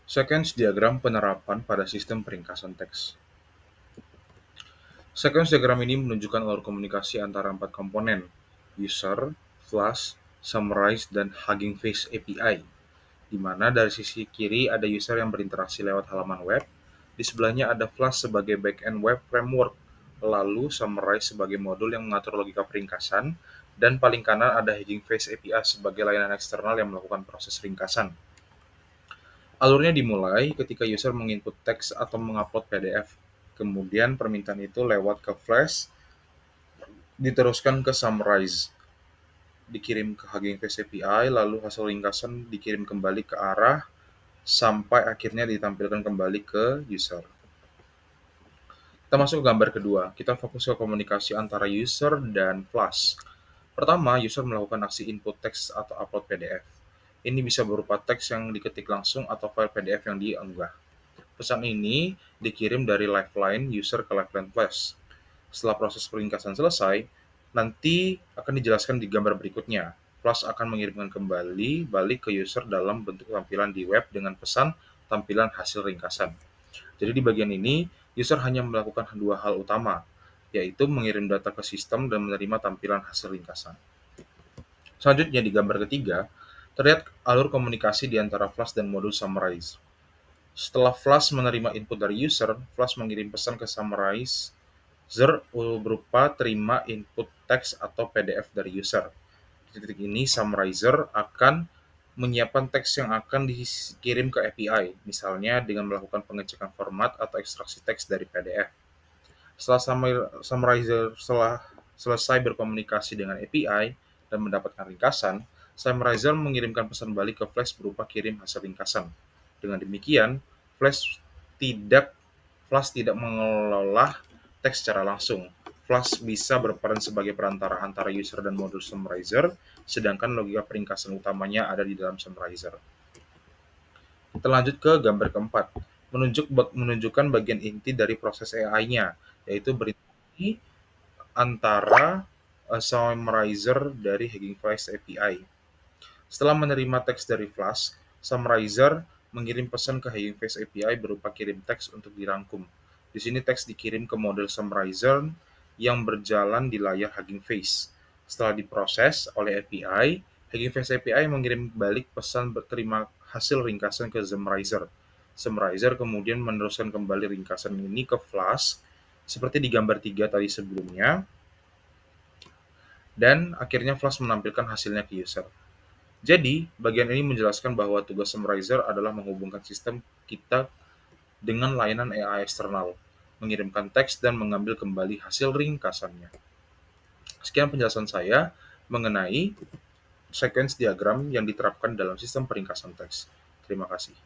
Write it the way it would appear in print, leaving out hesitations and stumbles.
Sequence diagram penerapan pada sistem peringkasan teks. Sequence diagram ini menunjukkan alur komunikasi antara 4 komponen: user, flash, summarize, dan Hugging Face API, di mana dari sisi kiri ada user yang berinteraksi lewat halaman web, di sebelahnya ada flash sebagai backend web framework, lalu summarize sebagai modul yang mengatur logika peringkasan, dan paling kanan ada Hugging Face API sebagai layanan eksternal yang melakukan proses ringkasan. Alurnya dimulai ketika user menginput teks atau mengupload PDF. Kemudian permintaan itu lewat ke Flash, diteruskan ke Summarize, dikirim ke Hugging Face API, lalu hasil ringkasan dikirim kembali ke arah sampai akhirnya ditampilkan kembali ke user. Kita masuk ke gambar kedua. Kita fokus ke komunikasi antara user dan Flash. Pertama, user melakukan aksi input teks atau upload PDF. Ini bisa berupa teks yang diketik langsung atau file PDF yang diunggah. Pesan ini dikirim dari lifeline user ke lifeline Flash. Setelah proses peringkasan selesai, nanti akan dijelaskan di gambar berikutnya. Flash akan mengirimkan kembali balik ke user dalam bentuk tampilan di web dengan pesan tampilan hasil ringkasan. Jadi di bagian ini, user hanya melakukan dua hal utama, yaitu mengirim data ke sistem dan menerima tampilan hasil ringkasan. Selanjutnya di gambar ketiga, terlihat alur komunikasi di antara Flash dan modul Summarize. Setelah Flash menerima input dari user, Flash mengirim pesan ke Summarizer berupa terima input teks atau PDF dari user. Di titik ini, Summarizer akan menyiapkan teks yang akan dikirim ke API, misalnya dengan melakukan pengecekan format atau ekstraksi teks dari PDF. Setelah Summarizer selesai berkomunikasi dengan API dan mendapatkan ringkasan, Summarizer mengirimkan pesan balik ke Flash berupa kirim hasil ringkasan. Dengan demikian, Flash tidak mengelola teks secara langsung. Flash bisa berperan sebagai perantara antara user dan modul Summarizer, sedangkan logika peringkasan utamanya ada di dalam Summarizer. Kita lanjut ke gambar keempat, menunjukkan bagian inti dari proses AI-nya, yaitu berinteraksi antara Summarizer dari Hugging Face API. Setelah menerima teks dari Flash, Summarizer mengirim pesan ke Hugging Face API berupa kirim teks untuk dirangkum. Di sini teks dikirim ke model Summarizer yang berjalan di layar Hugging Face. Setelah diproses oleh API, Hugging Face API mengirim balik pesan berterima hasil ringkasan ke Summarizer. Summarizer kemudian meneruskan kembali ringkasan ini ke Flash, seperti di gambar 3 tadi sebelumnya, dan akhirnya Flash menampilkan hasilnya ke user. Jadi, bagian ini menjelaskan bahwa tugas Summarizer adalah menghubungkan sistem kita dengan layanan AI eksternal, mengirimkan teks dan mengambil kembali hasil ringkasannya. Sekian penjelasan saya mengenai sequence diagram yang diterapkan dalam sistem peringkasan teks. Terima kasih.